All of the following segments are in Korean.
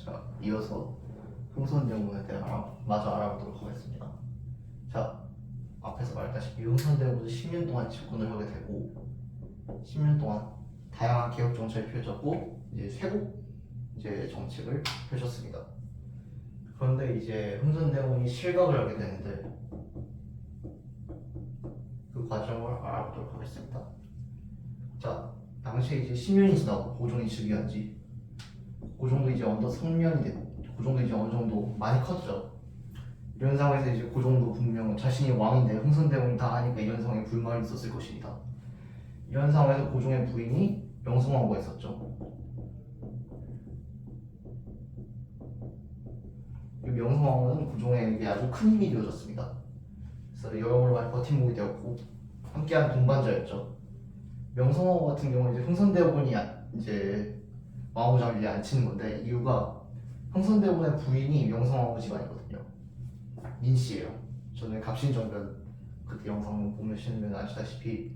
자, 이어서 흥선대원군에 대해 마저 알아보도록 하겠습니다. 자, 앞에서 말했다시피 흥선대원군은 10년 동안 집권을 하게 되고 10년 동안 다양한 개혁 정책을 펼쳤고 이제 쇄국 정책을 펼쳤습니다. 그런데 이제 흥선대원군이 실각을 하게 되는데 그 과정을 알아보도록 하겠습니다. 자, 당시에 이제 10년이 지나고 고종이 즉위한 지 고종도 이제 어느덧 성년이 되고 고종도 이제 어느 정도 많이 컸죠. 이런 상황에서 이제 고종도 분명 자신이 왕인데 흥선대원이 다 하니까 이런 상황에 불만이 있었을 것입니다. 이런 상황에서 고종의 부인이 명성황후가 있었죠. 이 명성황후는 고종에게 아주 큰 힘이 되어졌습니다. 그래서 여러모로 많이 버팀목이 되었고 함께한 동반자였죠. 명성황후 같은 경우는 이제 흥선대원이 이제 왕후 자리에 앉히는 건데 이유가 흥선대원의 부인이 명성황후 집안이거든요. 민씨예요. 저는 갑신정변 그때 영상 보시면 아시다시피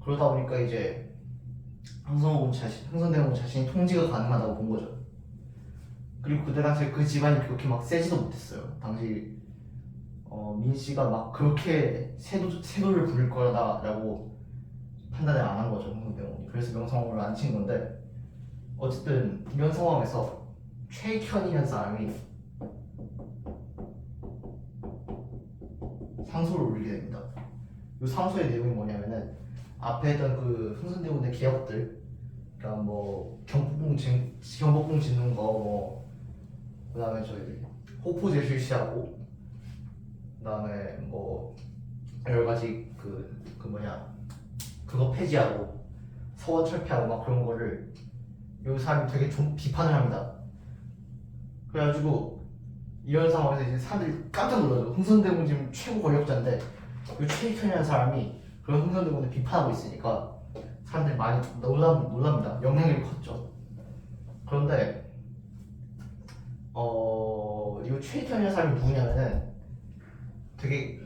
그러다 보니까 이제 흥선대원 자신이 통치가 가능하다고 본 거죠. 그리고 그때 당시에 그 집안이 그렇게 막 세지도 못했어요. 당시 민씨가 막 그렇게 세도를 부릴 거다라고 판단을 안 한 거죠. 흥선대원이. 그래서 명성황후를 앉힌 건데 어쨌든 이런 상황에서 최익현이라는 사람이 상소를 올리게 됩니다. 이 상소의 내용이 뭐냐면은 앞에 했던 그 흥선대원의 개혁들, 그러니까 뭐 경복궁 짓는 거, 뭐 그다음에 저희 호포제 실시하고, 그다음에 뭐 여러 가지 그거 폐지하고 서원 철폐하고 막 그런 거를 이 사람이 되게 좀 비판을 합니다. 그래가지고 이런 상황에서 이제 사람들이 깜짝 놀라죠. 흥선대원 지금 최고 권력자인데 이 최익현이라는 사람이 그런 흥선대원을 비판하고 있으니까 사람들이 많이 놀랍니다. 영향력이 컸죠. 그런데 이 최익현이라는 사람이 누구냐면은 되게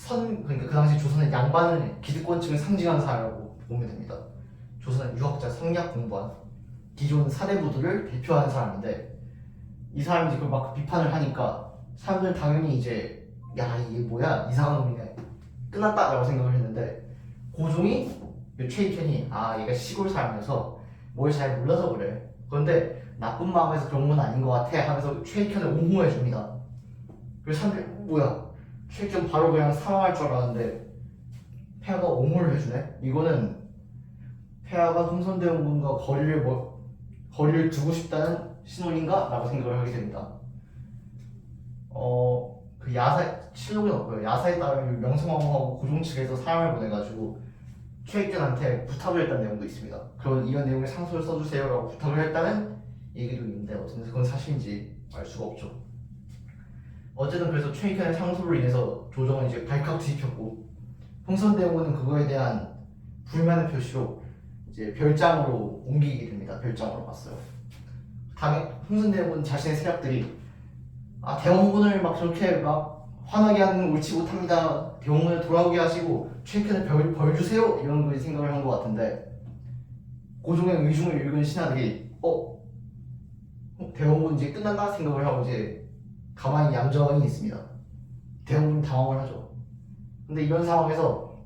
그러니까 그 당시 조선의 양반을 기득권층을 상징하는 사람이라고 보면 됩니다. 조선의 유학자 성리학 공부한 기존 사대부들을 대표하는 사람인데 이 사람이 이제 그걸 막 비판을 하니까 사람들은 당연히 이제 야 이게 뭐야 이상한 놈이네 끝났다라고 생각을 했는데 고종이 최익현이 얘가 시골 사람이어서 뭘 잘 몰라서 그래 그런데 나쁜 마음에서 그런 건 아닌 것 같아 하면서 최익현을 옹호해 줍니다. 그래서 사람들이 뭐야 최익현 바로 그냥 사망할 줄 알았는데 폐하가 옹호를 해주네. 이거는 폐하가 흥선대원군과 거리를 두고 싶다는 신호인가? 라고 생각을 하게 됩니다. 그 실록에 없고요. 야사에 따르면 명성황후하고 고종 측에서 사람을 보내가지고 최익현한테 부탁을 했다는 내용도 있습니다. 이런 내용의 상소를 써주세요 라고 부탁을 했다는 얘기도 있는데 어쨌든 그건 사실인지 알 수가 없죠. 어쨌든 그래서 최익현의 상소로 인해서 조정은 이제 발칵 뒤집혔고 흥선대원군은 그거에 대한 불만의 표시로 이제 별장으로 옮기게 됩니다. 별장으로 갔어요. 흥선대원군 자신의 세력들이 대원군을 막 저렇게 막 화나게 하는 건 옳지 못합니다. 대원군을 돌아오게 하시고 최익현을 벌 주세요 이런 걸 생각을 한 것 같은데 고종의 의중을 읽은 신하들이 대원군 이제 끝난다 생각을 하고 이제 가만히 얌전히 있습니다. 대원군 당황을 하죠. 근데 이런 상황에서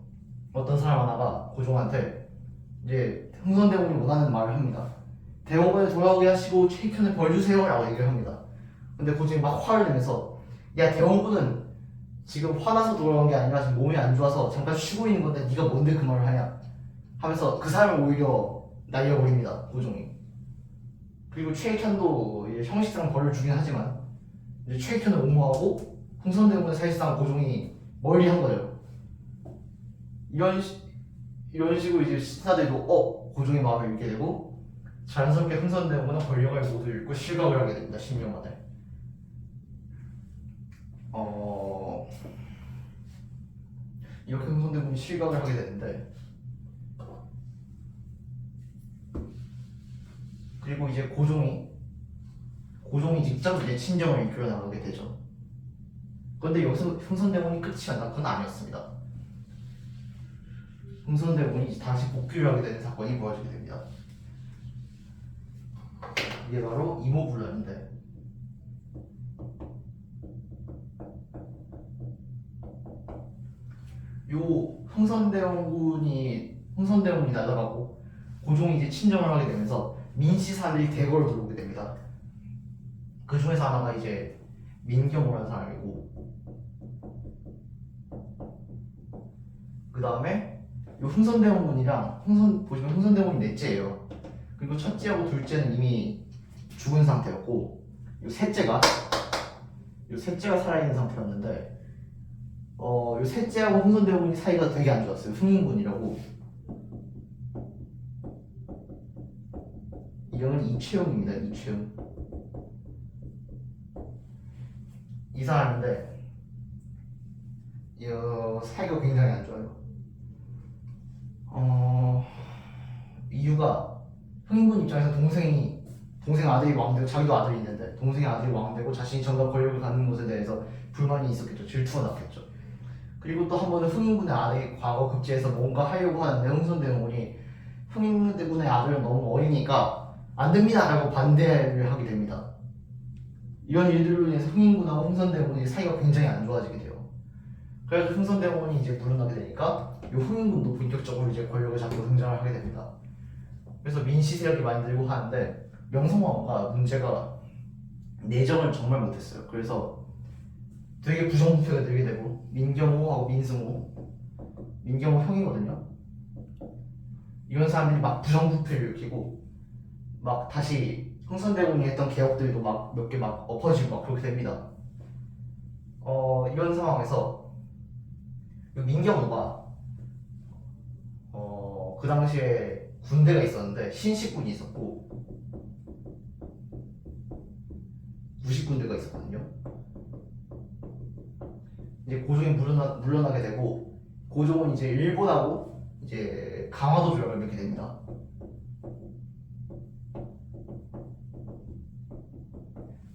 어떤 사람 하나가 고종한테 이제 흥선대원이 원하는 말을 합니다. 대원군을 돌아오게 하시고 최익현을 벌 주세요 라고 얘기를 합니다. 근데 고종이 막 화를 내면서 야 대원군은 지금 화나서 돌아온 게 아니라 지금 몸이 안 좋아서 잠깐 쉬고 있는 건데 네가 뭔데 그 말을 하냐 하면서 그 사람을 오히려 날려버립니다. 고종이. 그리고 최익현도 형식상 벌을 주긴 하지만 이제 최익현을 옹호하고 흥선대원은 사실상 고종이 멀리 한 거죠. 이런 식으로 이제 신사들도 고종의 마음을 읽게 되고 자연스럽게 흥선대원은 권력을 모두 잃고 실각을 하게 됩니다. 10년 만에. 이렇게 흥선대원이 실각을 하게 되는데 그리고 이제 고종이 직접 이제 친정을 이끌어 나가게 되죠. 그런데 여기서 흥선대원이 끝이 그건 아니었습니다. 흥선대원이 이제 다시 복귀를 하게 되는 사건이 벌어지게 됩니다. 이게 바로 이모분란인데 요 흥선대원군이 날아가고 고종이 이제 친정을 하게 되면서 민씨 사람들이 대거로 들어오게 됩니다. 그 중에서 하나가 이제 민경호라는 사람이고, 그 다음에 요 흥선대원군이랑 보시면 흥선대원군이 넷째예요. 그리고 첫째하고 둘째는 이미 죽은 상태였고, 요 셋째가 살아있는 상태였는데, 요 셋째하고 흥선대원군이 사이가 되게 안 좋았어요. 흥인군이라고. 이름은 이채용입니다. 이채용. 이 사람인데 사이가 굉장히 안 좋아요. 이유가 흥인군 입장에서 동생 아들이 왕되고, 자기도 아들이 있는데 동생의 아들이 왕되고 자신이 정작 권력을 갖는 것에 대해서 불만이 있었겠죠. 질투가 났겠죠. 그리고 또 한 번은 흥인군의 아들이 과거 급제해서 뭔가 하려고 하는데 흥선대원군이 흥인군의 아들은 너무 어리니까 안 됩니다 라고 반대를 하게 됩니다. 이런 일들로 인해서 흥인군하고 흥선대원군이 사이가 굉장히 안 좋아지게 돼요. 그래서 흥선대원군이 이제 물러나게 되니까 이 흥인군도 본격적으로 이제 권력을 잡고 등장을 하게 됩니다. 그래서 민씨 세력이 많이 들고 하는데 명성황후가 문제가 내정을 정말 못했어요. 그래서 되게 부정부패가 늘게 되고, 민경호하고 민경호 형이거든요. 이런 사람들이 막 부정부패를 일으키고 막 다시 흥선대원군이 했던 개혁들도 막 몇 개 막 엎어지고 막 그렇게 됩니다. 이런 상황에서 민경호가 그 당시에 군대가 있었는데 신식군이 있었고 구식군대가 있었거든요. 이제 고종이 물러나게 되고, 고종은 이제 일본하고 이제 강화도 조약을 맺게 됩니다.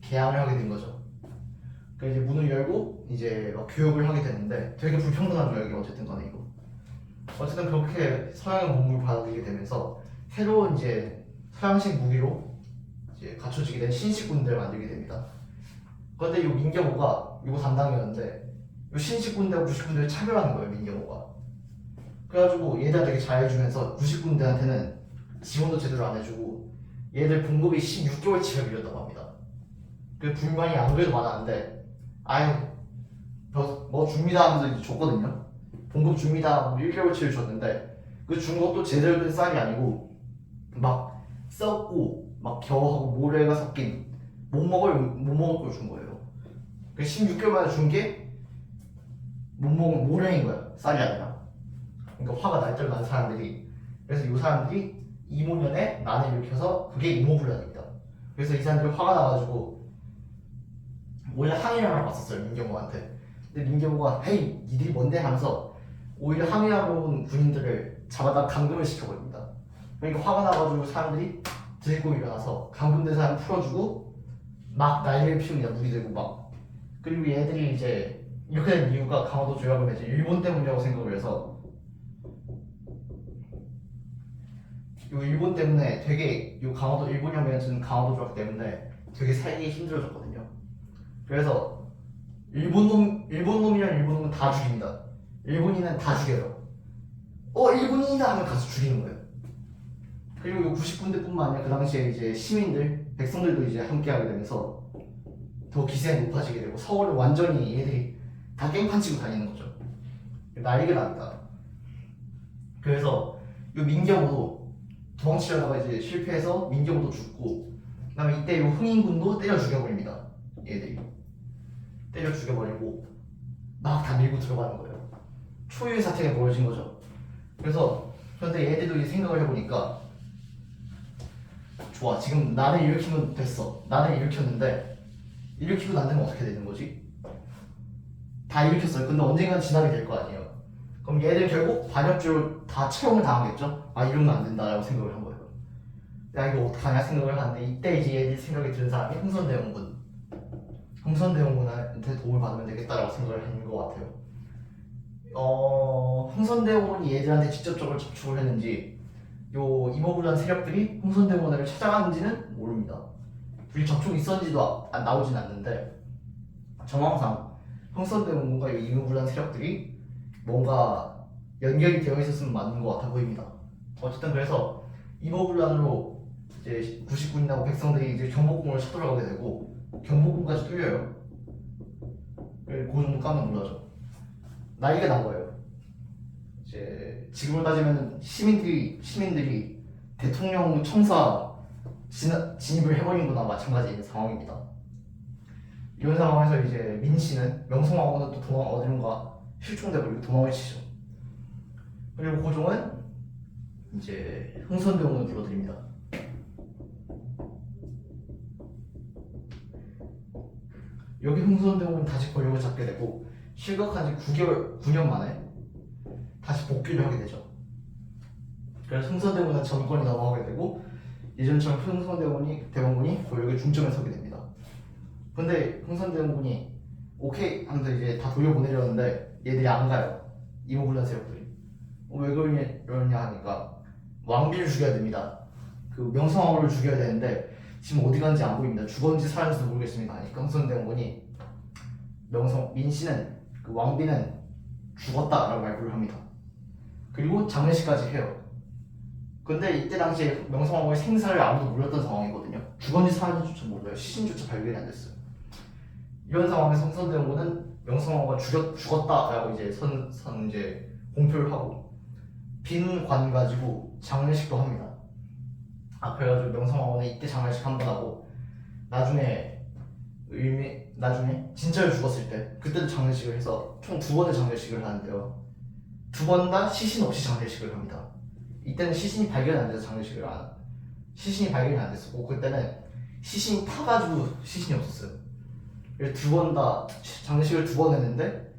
개항을 하게 된 거죠. 그래서 이제 문을 열고 이제 막 교역을 하게 되는데 되게 불평등한 조약이 어쨌든 간에 이거. 어쨌든 그렇게 서양의 문물을 받아들이게 되면서 새로운 이제 서양식 무기로 이제 갖춰지게 된 신식 군대를 만들게 됩니다. 그런데 이 민경호가 이거 담당이었는데 이 신식 군대와 구식 군대를 차별하는 거예요, 민경호가. 그래가지고 얘들 되게 잘해주면서 구식 군대한테는 지원도 제대로 안 해주고 얘들 봉급이 16개월치가 밀렸다고 합니다. 그 불만이 안 그래도 많았는데 아유 뭐 줍니다 하면서 이제 줬거든요. 봉급 줍니다. 뭐 1개월치를 줬는데 그 준 것도 제대로 된 쌀이 아니고 막 썩고 막 겨하고 모래가 섞인 못 먹을 걸 준 거예요. 그 16개월 만에 준 게 못 먹은 모래인 거야, 쌀이 아니라. 그러니까 화가 날떨 많은 사람들이. 그래서 이 사람들이 이모년에 난을 일으켜서 그게 이모불란입니다. 그래서 이 사람들이 화가 나가지고 원래 항의를 하러 갔었어요, 민경호한테. 근데 민경호가 헤이 니들이 뭔데 하면서 오히려 항의하러 온 군인들을 잡아다 감금을 시켜버립니다. 그러니까 화가 나가지고 사람들이 들고 일어나서 감금된 사람 풀어주고 막 난리를 피웁니다. 무기 들고 막. 그리고 얘들이 이제 이렇게 된 이유가 강화도 조약을 맺은 일본 때문이라고 생각을 해서, 이 일본 때문에 되게 일본이랑 맺은 강화도 조약 때문에 되게 살기 힘들어졌거든요. 그래서 일본 놈이랑 일본 놈은 다 죽입니다. 일본인은 다 죽여요. 일본인이다 하면 가서 죽이는 거예요. 그리고 이 90군데뿐만 아니라 그 당시에 이제 백성들도 이제 함께하게 되면서 더 기세가 높아지게 되고 서울을 완전히 얘들이 다 깽판 치고 다니는 거죠. 난리가 납니다. 그래서 이 민경호도 도망치려다가 이제 실패해서 민경호도 죽고, 그다음에 이때 이 흥인군도 때려 죽여버립니다. 얘들이 때려 죽여버리고 막 다 밀고 들어가는 거예요. 초유의 사태가 벌어진 거죠. 그런데 얘들도 이제 생각을 해보니까 좋아, 지금 나를 일으키면 됐어. 나를 일으켰는데 일으키고 난 다음에 어떻게 되는 거지? 다 일으켰어요. 근데 언젠간 진압이 될 거 아니에요. 그럼 얘들 결국 반역죄로 다 채용을 당하겠죠? 이러면 안 된다라고 생각을 한 거예요. 야, 이거 어떡하냐 생각을 하는데 이때 이제 얘들 생각이 드는 사람이 흥선대원군한테 도움을 받으면 되겠다라고 생각을 한 것 같아요. 흥선대원군이 얘들한테 직접적으로 접촉을 했는지 요 이모불란 세력들이 흥선대원군을 찾아갔는지는 모릅니다. 둘이 접촉이 있었는지도 나오진 않는데, 정황상 흥선대원군과 이 이모불란 세력들이 뭔가 연결이 되어 있었으면 맞는 것 같아 보입니다. 어쨌든 그래서 이모군란으로 이제 99인하고 백성들이 이제 경복궁을 쳐들어가게 되고 경복궁까지 뚫려요. 그 정도 깜짝 놀라죠. 난리가 난 거예요. 이제 지금으로 따지면 시민들이 대통령 청사 진입을 해버린 거나 마찬가지인 상황입니다. 이런 상황에서 이제 민씨는 명성황후는 또 도망 어디론가 실종되고 도망을 치죠. 그리고 고종은 이제 흥선대원을 불러드립니다. 여기 흥선대원이 다시 권력을 잡게 되고 실격한 지 9년 만에 다시 복귀를 하게 되죠. 그래서 흥선대원은 정권이 넘어가게 되고 예전처럼 흥선대원군이 권력의 중점에 서게 됩니다. 근데 흥선대원군이 오케이 하면서 이제 다 돌려보내려는데 얘들이 안 가요. 이모군란 세력들이. 왜 그러냐 하니까 왕비를 죽여야 됩니다. 그 명성황후를 죽여야 되는데 지금 어디 간지 안 보입니다. 죽었는지 살았는지도 모르겠습니다. 하니까 흥선대원군이 민씨는 그 왕비는 죽었다라고 발표를 합니다. 그리고 장례식까지 해요. 근데 이때 당시에 명성황후의 생사를 아무도 몰랐던 상황이거든요. 죽었는지 살았는지조차 몰라요. 시신조차 발견이 안 됐어요. 이런 상황에서 흥선대원군은 명성황후가 죽었다라고 이제 이제 공표를 하고 빈 관 가지고 장례식도 합니다. 그래가지고 명성황후는 이때 장례식 한 번 하고 나중에 진짜로 죽었을 때 그때도 장례식을 해서 총 2번의 장례식을 하는데요. 2번 다 시신 없이 장례식을 합니다. 이때는 시신이 발견이 안 돼서 시신이 발견이 안 됐었고 그때는 시신이 타가지고 시신이 없었어요. 그래서 2번 다 장례식을 2번 했는데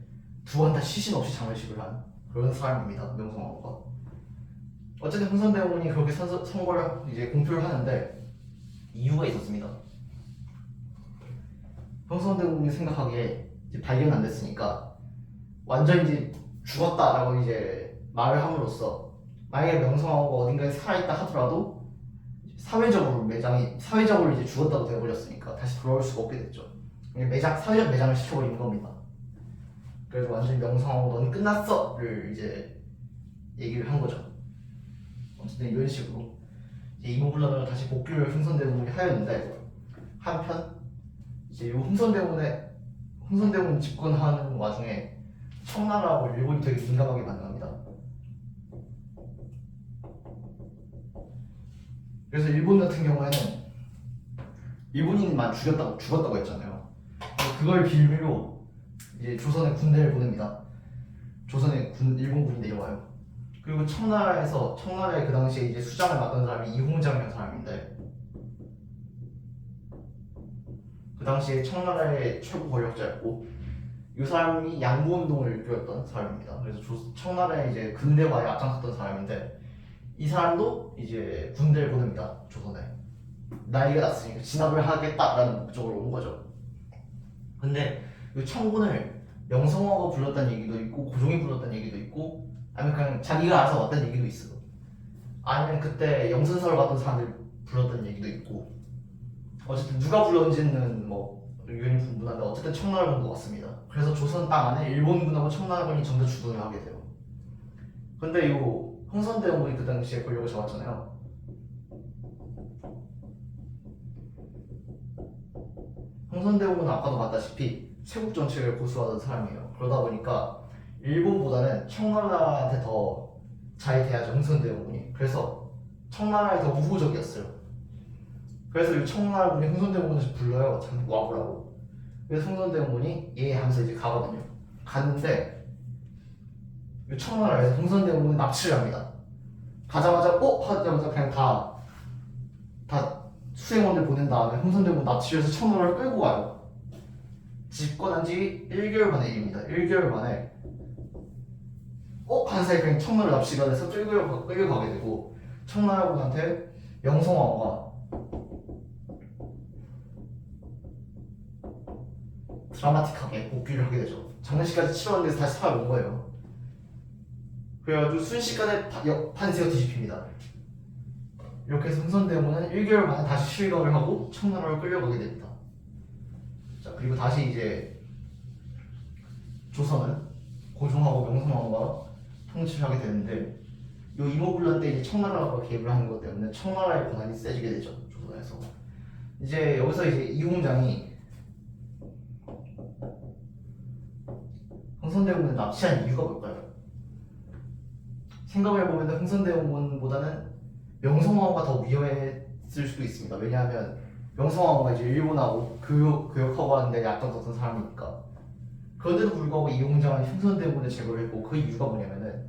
2번 다 시신 없이 장례식을 한 그런 사람입니다. 명성황후가. 어쨌든 흥선대원군이 그렇게 선거를 이제 공표를 하는데 이유가 있었습니다. 흥선대원군이 생각하기에 이제 발견 안 됐으니까 완전 이제 죽었다라고 이제 말을 함으로써 만약에 명성황후가 어딘가에 살아있다 하더라도 사회적으로 이제 죽었다고 되어버렸으니까 다시 돌아올 수가 없게 됐죠. 사회적 매장을 시켜버리는 겁니다. 그래서 완전히 명성황후 너는 끝났어를 이제 얘기를 한 거죠. 어쨌든 이런 식으로 이제 이모군란으로 다시 복귀를 흥선대원군이 하였는데 한편 이제 이 흥선대원 집권하는 와중에 청나라하고 일본이 되게 민감하게 반응합니다. 그래서 일본 같은 경우에는 일본인만 죽었다고 했잖아요. 그걸 빌미로 이제 조선에 군대를 보냅니다. 조선에 일본군이 내려와요. 그리고 청나라에 그 당시에 이제 수장을 맡던 사람이 이홍장이라는 사람인데 그 당시에 청나라의 최고 권력자였고 이 사람이 양보운동을 이끌었던 사람입니다. 그래서 청나라의 이제 근대화에 앞장섰던 사람인데 이 사람도 이제 군대를 보냅니다. 조선에. 나이가 났으니까 진압을 하겠다라는 목적으로 온 거죠. 근데 이 청군을 명성황후가 불렀다는 얘기도 있고 고종이 불렀다는 얘기도 있고 아니면 그냥 자기가 알아서 왔다는 얘기도 있어. 아니면 그때 영순서를 갔던 사람들 불렀다는 얘기도 있고 어쨌든 누가 불렀는지는 뭐 의견이 분분한데 어쨌든 청나라를 본 것 같습니다. 그래서 조선 땅 안에 일본군하고 청나라군이 전부 주둔을 하게 돼요. 근데 이 흥선대원군이 그 당시에 권력을 잡았잖아요. 흥선대원군은 아까도 봤다시피 세국 정책을 고수하던 사람이에요. 그러다 보니까 일본보다는 청나라한테 더 잘 대하죠. 흥선대원군이. 그래서 청나라에 더 우호적이었어요. 그래서 이 청나라군이 흥선대원군을 불러요. 잠깐 와보라고. 그래서 흥선대원군이 예 하면서 이제 가거든요. 갔는데 이 청나라에서 흥선대원군이 납치를 합니다. 가자마자 하자마자 그냥 다 수행원들 보낸 다음에 흥선대원군 납치해서 청나라를 끌고 가요. 집권한 지 1개월 만의 일입니다. 1개월 만에 한 사이 그냥 청나라 납치가 돼서 끌려가게 되고 청나라군한테 명성황후가 드라마틱하게 복귀를 하게 되죠. 장례식까지 치러왔는데 다시 살아온 거예요. 그래가지고 순식간에 판세가 뒤집힙니다. 이렇게 해서 흥선대원군은 1개월 만에 다시 실격을 하고 청나라로 끌려가게 됩니다. 자, 그리고 다시 이제 조선은 고종하고 명성황후가 통치를 하게 되는데 이 이모군란 때 이제 청나라가 개입을 하는 것 때문에 청나라의 권한이 세지게 되죠. 조선에서. 이제 여기서 이제 이홍장이 흥선대원군을 납치한 이유가 뭘까요? 생각을 해보면 흥선대원군보다는 명성황후가 더 위험했을 수도 있습니다. 왜냐하면 명성황후가 이제 일본하고 교역하고 하는데 약간 떴던 사람이니까. 그런데도 불구하고 이홍장은 흥선대원군을 제거를 했고 그 이유가 뭐냐면은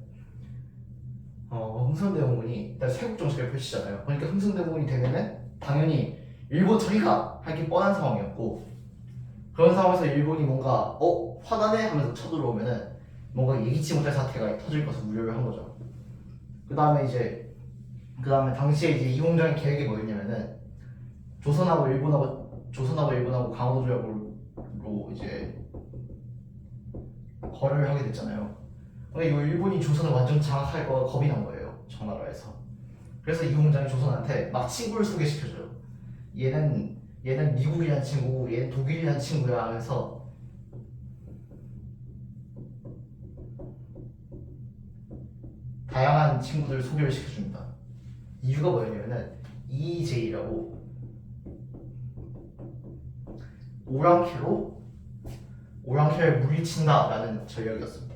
흥선대원군이 일단 세국 정책을 펼치잖아요. 그러니까 흥선대원군이 되면은 당연히 일본 저리가 하기 뻔한 상황이었고 그런 상황에서 일본이 뭔가 화나네 하면서 쳐들어오면은 뭔가 예기치 못할 사태가 터질 것을 우려를 한 거죠. 그 다음에 당시에 이제 이홍장의 계획이 뭐였냐면은 조선하고 일본하고 강화도 조약으로 이제 거래를 하게 됐잖아요. 근데 이 일본이 조선을 완전 장악할 거 겁이 난 거예요. 청나라에서. 그래서 이홍장이 조선한테 막 친구를 소개시켜줘요. 얘는 미국이란 친구고 얘는 독일이란 친구야 하면서 다양한 친구들 소개를 시켜줍니다. 이유가 뭐였냐면은 EJ라고 오랑캐를 물리친다라는 전략이었습니다.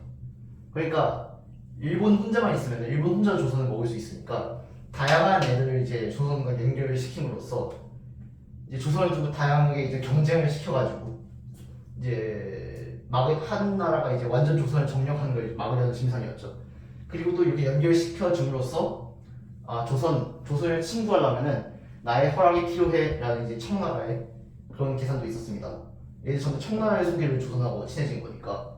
그러니까 일본 혼자만 있으면 일본 혼자 조선을 먹을 수 있으니까 다양한 애들을 이제 조선과 연결을 시킴으로써 이제 조선을 좀 다양하게 이제 경쟁을 시켜가지고 이제 한 나라가 이제 완전 조선을 점령하는 걸 막으려는 심산이었죠. 그리고 또 이렇게 연결시켜 줌으로써 조선을 침구하려면은 나의 허락이 필요해라는 이제 청나라의 그런 계산도 있었습니다. 얘들 전부 청나라의 소개를 조선하고 친해진 거니까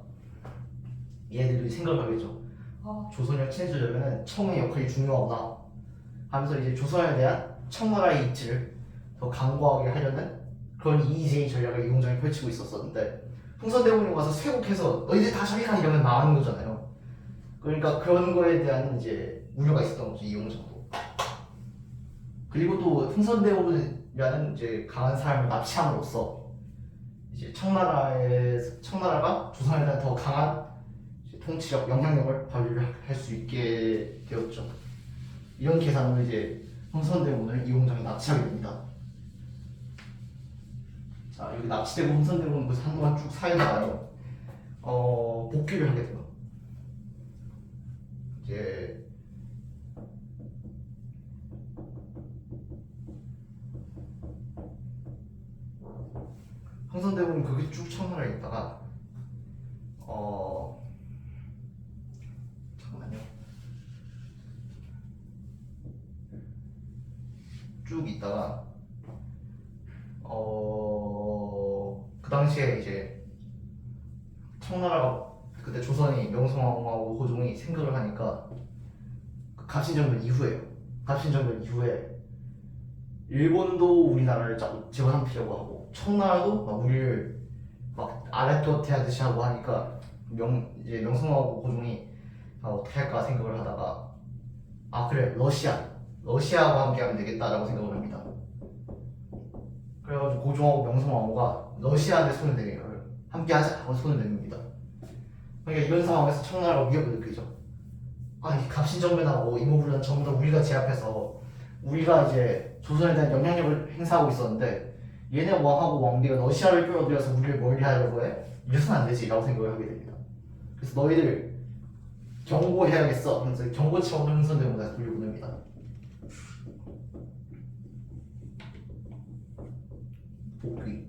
얘들이 생각을 하겠죠. 조선이랑 친해지려면은 청의 역할이 중요하구나 하면서 이제 조선에 대한 청나라의 입지를 더 강고하게 하려는 그런 EJ 전략을 이홍장이 펼치고 있었는데 흥선대원이 와서 쇄국해서 너희들 다 저리 가 이러면 망하는 거잖아요. 그러니까 그런 거에 대한 이제 우려가 있었던 거죠. 이홍장도. 그리고 또 흥선대원이라는 이제 강한 사람을 납치함으로써 이제 청나라가 조선에 대한 더 강한 통치력, 영향력을 발휘를 할 수 있게 되었죠. 이런 계산으로 이제 흥선대원을 이홍장이 납치하게 됩니다. 자, 여기 납치되고 흥선대원은 그래서 한동안 쭉 살다가요. 복귀를 하게 돼요. 이제 흥선대원은 그게 쭉 청나라에 있다가 잠깐만요. 쭉 있다가 그 당시에 이제 청나라가 그때 조선이 명성황후하고 고종이 생각을 하니까 그 갑신정변 이후에 일본도 우리나라를 지원하려고 하고 청나라도 막 우리를 막 아랫도트 하듯이 하고 하니까 이제 명성황후하고 고종이 어떻게 할까 생각을 하다가 그래 러시아와 함께 하면 되겠다라고 생각을 합니다. 그래가지고 고종하고 명성황후가 러시아한테 손을 대요. 함께 하자 하고 손을 냅니다. 그러니까 이런 상황에서 청나라가 위협을 느끼죠. 이 갑신정변하고 이모군란 전부 다 우리가 제압해서 우리가 이제 조선에 대한 영향력을 행사하고 있었는데 얘네 왕하고 왕비가 러시아를 끌어들여서 우리를 멀리하려고 해? 이래서는 안 되지 라고 생각을 하게 됩니다. 그래서 너희들 경고해야겠어 하면서 경고 차원으로 흥선대원을 돌려보냅니다. 복귀.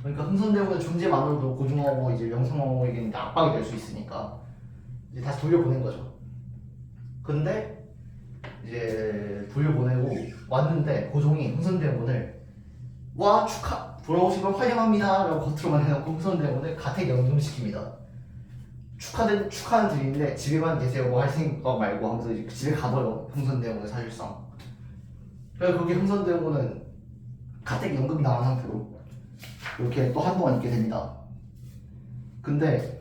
그러니까 흥선대원의 존재만으로도 고종하고 이제 명성황후에게는 압박이 될 수 있으니까 이제 다시 돌려보낸 거죠. 근데 이제 돌려보내고 왔는데 고종이 흥선대원을 돌아오신 걸 환영합니다 라고 겉으로만 해놓고 흥선대원을 가택연금시킵니다. 축하는 드리는데 집에만 계세요 뭐 할 생각 말고 하면서 이제 집에 가둬요. 흥선대원을 사실상. 그래서 거기 흥선대원은 가택연금이 나온 상태로 이렇게 또 한동안 있게 됩니다. 근데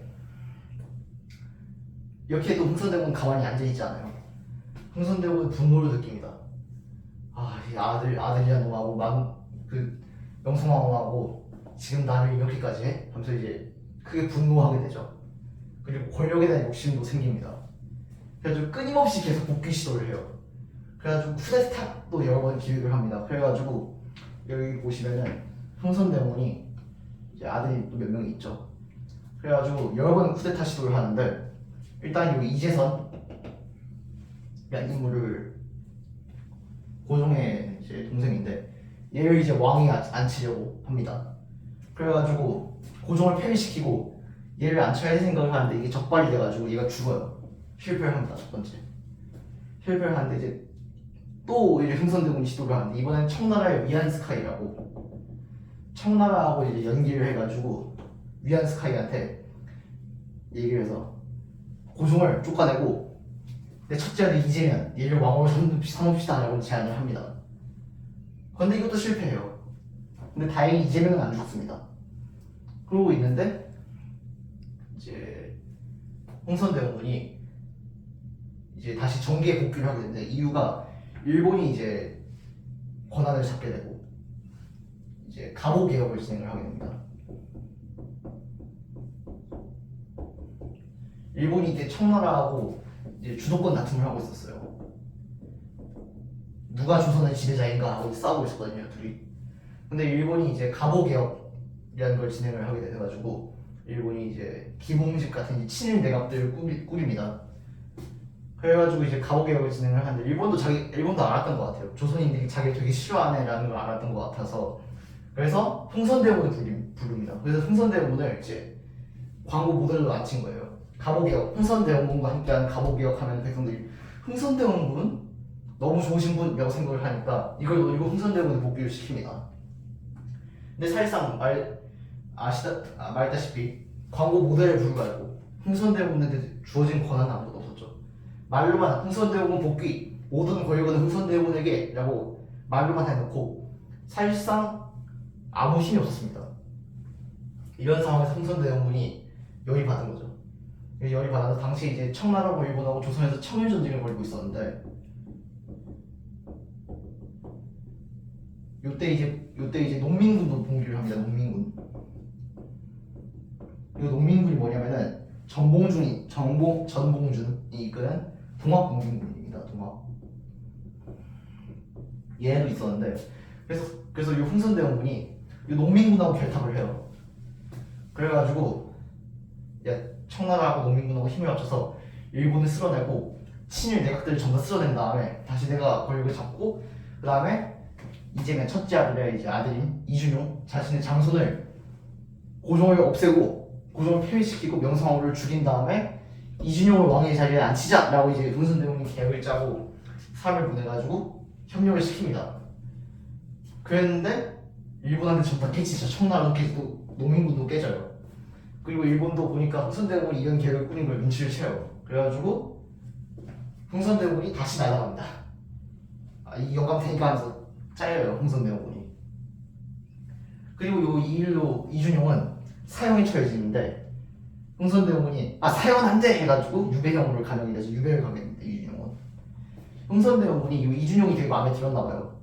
이렇게 해도 흥선대원은 가만히 앉아있지 않아요. 흥선대원은 분노를 느낍니다. 이 아들이야 놈하고 명성황후하고 지금 나를 이렇게까지 해? 하면서 이제 크게 분노하게 되죠. 그리고 권력에 대한 욕심도 생깁니다. 그래가지고 끊임없이 계속 복귀 시도를 해요. 그래가지고 쿠데타도 여러 번 기획을 합니다. 그래가지고 여기 보시면은 흥선대원이 이제 아들이 또 몇 명이 있죠. 그래가지고 여러 번 쿠데타 시도를 하는데 일단 이 이재선이라는 인물을 고종의 이제 동생인데 얘를 이제 왕에 앉히려고 합니다. 그래가지고 고종을 폐위시키고 얘를 앉혀야 할 생각을 하는데 이게 적발이 돼가지고 얘가 죽어요. 실패를 합니다. 첫 번째 실패를 하는데 이제 또 이제 흥선대원이 시도를 하는데 이번엔 청나라의 위안스카이라고 청나라하고 이제 연기를 해가지고 위안스카이한테 얘기를 해서 고종을 쫓아내고 내 첫째 아들 이재면 얘를 왕으로 삼읍시다라고 제안을 합니다. 그런데 이것도 실패해요. 근데 다행히 이재명은 안 죽습니다. 그러고 있는데 이제 흥선대원군이 이제 다시 정계에 복귀를 하게 되는데 이유가 일본이 이제 권한을 잡게 되고 이제 갑오 개혁을 진행을 하게 됩니다. 일본이 이제 청나라하고 이제 주도권 다툼을 하고 있었어요. 누가 조선의 지배자인가 하고 싸우고 있었거든요, 둘이. 근데 일본이 이제 갑오 개혁이라는 걸 진행을 하게 돼가지고 일본이 이제 기봉집 같은 친일 내각들을 꾸립니다. 그래가지고 이제 갑오 개혁을 진행을 하는데 일본도 알았던 것 같아요. 조선인들이 자기를 되게 싫어하네라는 걸 알았던 것 같아서 그래서 흥선대원을 부릅니다. 그래서 흥선대원을 이제 광고 모델로 앉힌 거예요. 갑오개혁, 흥선대원군과 함께하는 갑오개혁하면 백성들이 흥선대원군 너무 좋으신 분이라고 생각을 하니까 이걸 노리고 흥선대원군에 복귀를 시킵니다. 근데 사실상 말다시피 광고 모델에 불과하고 흥선대원군한테 주어진 권한은 아무것도 없었죠. 말로만 흥선대원군 복귀, 모든 권력은 흥선대원군에게 라고 말로만 해놓고 사실상 아무 힘이 없었습니다. 이런 상황에서 흥선대원군이 열이 받은 거죠. 열이 받아서 당시 이제 청나라하고 일본하고 조선에서 청일 전쟁을 벌이고 있었는데 요때 이제 농민군도 봉기를 합니다. 농민군. 이 농민군이 뭐냐면은 전봉준이 이끄는 동학농민군입니다. 동학. 얘도 있었는데 그래서 이 흥선대원군이 이 농민군하고 결탁을 해요. 그래가지고 청나라하고 농민군하고 힘을 합쳐서 일본을 쓸어내고 친일 내각들을 전부 다 쓸어낸 다음에 다시 내가 권력을 잡고 그 다음에 이재명 첫째 아들의 이제 아들인 이준용 자신의 장손을 고종을 없애고 고종을 폐위시키고 명성황후를 죽인 다음에 이준용을 왕의 자리에 앉히자라고 이제 흥선대원이 계획을 짜고 사람을 보내가지고 협력을 시킵니다. 그랬는데 일본한테 전부 다 깨지죠. 청나라도 깨지고 농민군도 깨져요. 그리고 일본도 보니까 흥선대원이 이런 계획을 꾸린 걸 눈치를 채요. 그래가지고 흥선대원이 다시 날아갑니다. 이 영감 테니까 하면서 짜여요. 흥선대원이. 그리고 이 일로 이준용은 사형에 처해지는데 흥선대원이 사형 안돼 해가지고 유배형으로 가명이 돼서 유배를 가게 됩니다. 이준용은. 흥선대원이 이준용이 되게 마음에 들었나봐요.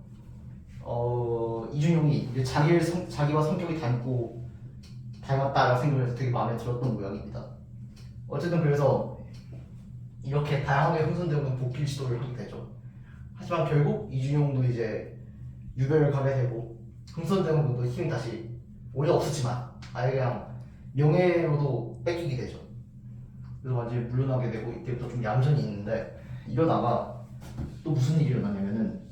이준용이 이제 자기와 성격이 닮았다라고 생각해서 되게 마음에 들었던 모양입니다. 어쨌든 그래서 이렇게 다양하게 흥선대원은 복귀 시도를 하게 되죠. 하지만 결국 이준용도 이제 유배를 가게 되고 흥선대원군도 힘이 다시 원래 없었지만 아예 그냥 명예로도 뺏기게 되죠. 그래서 완전히 물러나게 되고 이때부터 좀 얌전히 있는데 이러다가 또 무슨 일이 일어나냐면은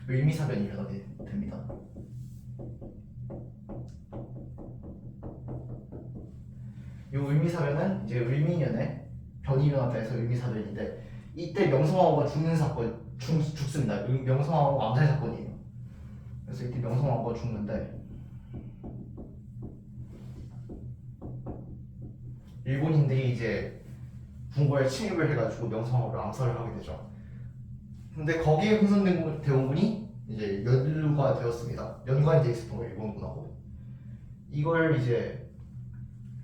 을미사변이 일어나게 됩니다. 이 을미사변은 이제 을미년에 변이 일어났다 해서 을미사변인데 이때 명성황후가 죽는 사건 죽습니다. 명성황후 암살 사건이에요. 그래서 이때 명성황후가 죽는데 일본인들이 이제 궁궐에 침입을 해가지고 명성황후를 암살을 하게 되죠. 근데 거기에 흥선대원군이 이제 연루가 되었습니다. 연관이 되어 있었던 거예요. 일본군하고. 이걸 이제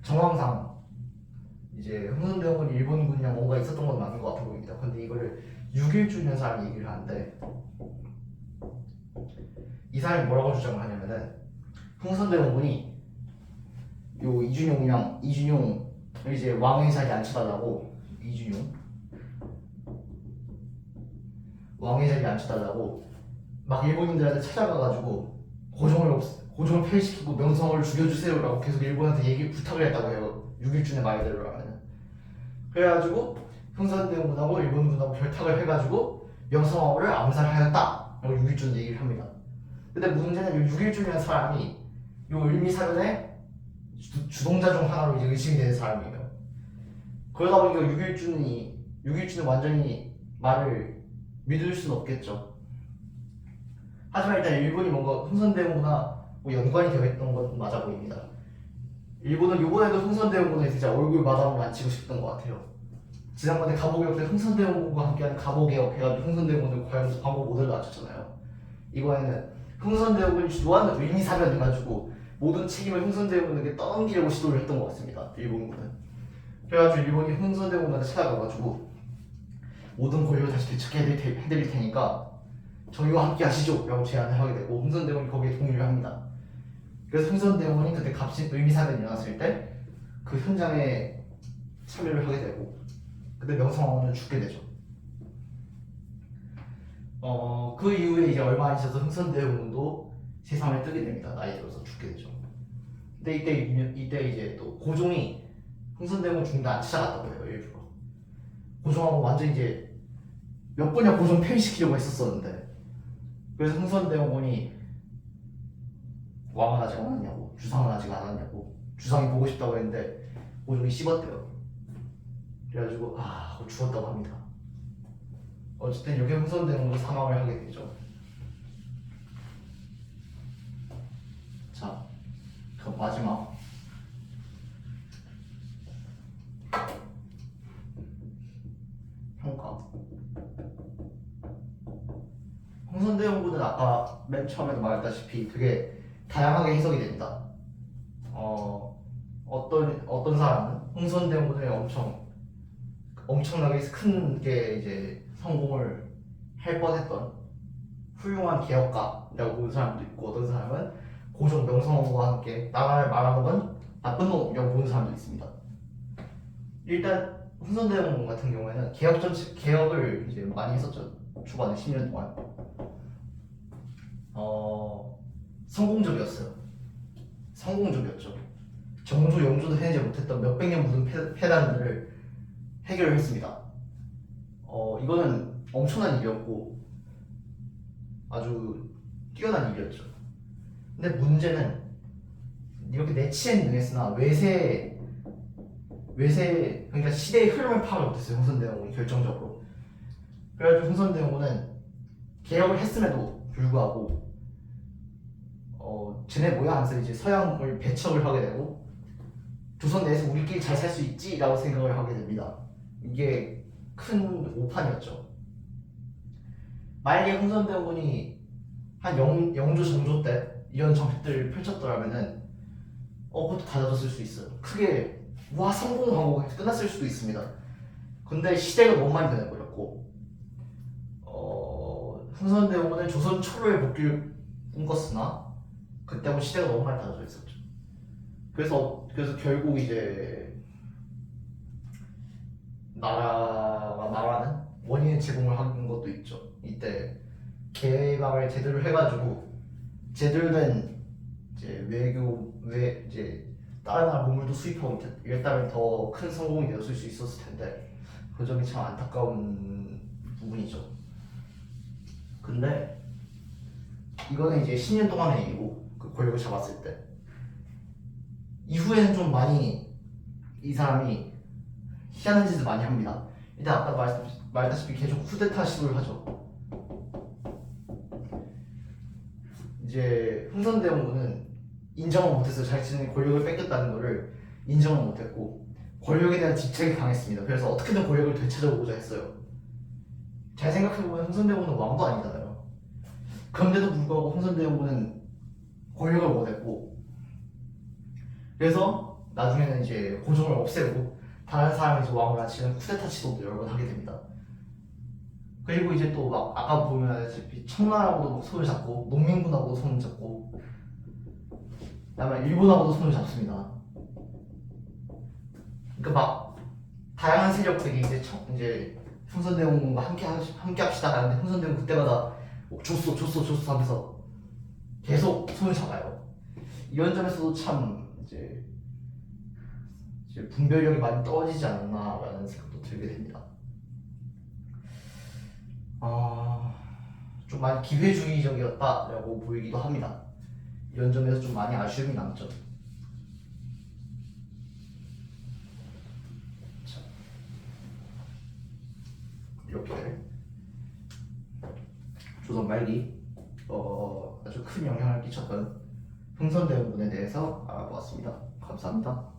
정황상 이제 흥선대원군이 일본군이랑 뭔가 있었던 건 맞는 것 같아 보입니다. 근데 이거를 6.1주년 사람이 얘기를 하는데 이 사람이 뭐라고 주장을 하냐면은 흥선대원군이 요 이준용을 이제 왕의 자리에 앉혀달라고 왕의 자리에 앉혀달라고 막 일본인들한테 찾아가가지고 고종을 폐위시키고 명성을 죽여주세요라고 계속 일본한테 부탁을 했다고 해요. 6.1준의 말대로라면. 그래가지고 흥선대원군하고 일본군하고 결탁을 해가지고 명성황후를 암살하였다라고 6.1준 얘기를 합니다. 근데 문제는 이 6.1준이라는 사람이 요 을미사변의 주동자 중 하나로 이제 의심이 되는 사람이에요. 그러다 보니까 6.1준은 완전히 말을 믿을 수는 없겠죠. 하지만 일단 일본이 뭔가 흥선대원군과 뭐 연관이 되어 있던 건 맞아 보입니다. 일본은 요번에도 흥선대원군에 진짜 얼굴 마담을 안 치고 싶던 것 같아요. 지난번에 갑오개혁 때 흥선대원군과 함께하는 갑오개혁 해가지고 흥선대원군을 과연 광고 모델로 낮췄잖아요. 이번에는 흥선대원군이 주도한 의미사변 해가지고 모든 책임을 흥선대원군에게 떠넘기려고 시도를 했던 것 같습니다. 일본군은. 그래가지고 일본이 흥선대원군한테 찾아가가지고 모든 권력을 다시 되찾게 해드릴 테니까 저희와 함께 하시죠 라고 제안을 하게 되고 흥선대원이 거기에 동의를 합니다. 그래서 흥선대원이 그때 의미사변이 일어났을 때 그 현장에 참여를 하게 되고 근데 명성황후는 죽게 되죠. 그 이후에 이제 얼마 안 있어서 흥선대원군도 세상을 뜨게 됩니다. 나이 들어서 죽게 되죠. 근데 이때 이제 또 고종이 흥선대원군 죽는데 안 찾아갔다고 해요. 일부러. 고종하고 완전 이제 몇 번이나 고종 폐위시키려고 했었었는데 그래서 흥선대원군이 왕은 아직 안 왔냐고 주상은 아직 안 왔냐고 주상이 보고 싶다고 했는데 고종이 씹었대요. 그래가지고 죽었다고 합니다. 어쨌든 이렇게 흥선대원군이 사망을 하게 되죠. 자, 그럼 마지막 평가. 흥선대원군은 아까 맨 처음에도 말했다시피 되게 다양하게 해석이 됩니다. 어떤 사람은 흥선대원군을 엄청나게 큰 게 이제 성공을 할 뻔했던 훌륭한 개혁가라고 보는 사람도 있고 어떤 사람은 고종 명성황후와 함께 나라를 말아먹은 나쁜 놈이라고 보는 사람도 있습니다. 일단 흥선대원군 같은 경우에는 개혁을 이제 많이 했었죠. 초반에 10년 동안. 성공적이었죠. 정조, 영조도 해내지 못했던 몇백 년 묻은 폐단들을 해결을 했습니다. 이거는 엄청난 일이었고 아주 뛰어난 일이었죠. 근데 문제는 이렇게 내치엔 능했으나 외세 그러니까 시대의 흐름을 파악을 못했어요. 흥선대원군이 결정적으로. 그래가지고 흥선대원군은 개혁을 했음에도 불구하고 쟤네 뭐야 하면서 이제 서양을 배척을 하게 되고 조선 내에서 우리끼리 잘 살 수 있지 라고 생각을 하게 됩니다. 이게 큰 오판이었죠. 만약에 흥선대원군이 한 영조 정조 때 이런 정책들을 펼쳤더라면은 그것도 달라졌을 수 있어요. 크게 와 성공하고 끝났을 수도 있습니다. 근데 시대가 너무 많이 변해버렸고 흥선대원군은 조선 초로의 복귀를 꿈꿨으나 그때하고 시대가 너무 많이 달라져 있었죠. 그래서 결국 이제 나라가 망하는 원인을 제공을 한 것도 있죠. 이때 개방을 제대로 해가지고 제대로 된 이제 이제 다른 나라 문물도 수입하고 이랬다면 더 큰 성공이 되었을 수 있었을 텐데 그 점이 참 안타까운 부분이죠. 근데 이거는 이제 10년 동안의 일이고 그 권력을 잡았을 때 이후에는 좀 많이 이 사람이 희한한 짓을 많이 합니다. 일단 아까 말했다시피 계속 쿠데타 시도를 하죠. 이제 흥선대원군은 인정을 못했어요. 자신의 권력을 뺏겼다는 것을 인정을 못했고 권력에 대한 집착이 강했습니다. 그래서 어떻게든 권력을 되찾아보고자 했어요. 잘 생각해보면 흥선대원군은 왕도 아니잖아요. 그런데도 불구하고 흥선대원군은 권력을 원했고 그래서 나중에는 이제 고종을 없애고 다른 사람이 이제 왕을 앉히는 쿠데타 시도도 여러 번 하게 됩니다. 그리고 이제 또 막 아까 보면 알다시피 청나라하고도 손을 잡고 농민군하고도 손을 잡고 그다음에 일본하고도 손을 잡습니다. 그러니까 막 다양한 세력들이 이제 흥선대원군과 함께 합시다 하는데 흥선대원 그때마다 줬어 하면서 계속 손을 잡아요. 이런 점에서도 참 이제 분별력이 많이 떨어지지 않았나라는 생각도 들게 됩니다. 좀 많이 기회주의적이었다라고 보이기도 합니다. 이런 점에서 좀 많이 아쉬움이 남죠. 자, 이렇게 조선 말기 아주 큰 영향을 끼쳤던 흥선대원군에 대해서 알아보았습니다. 감사합니다.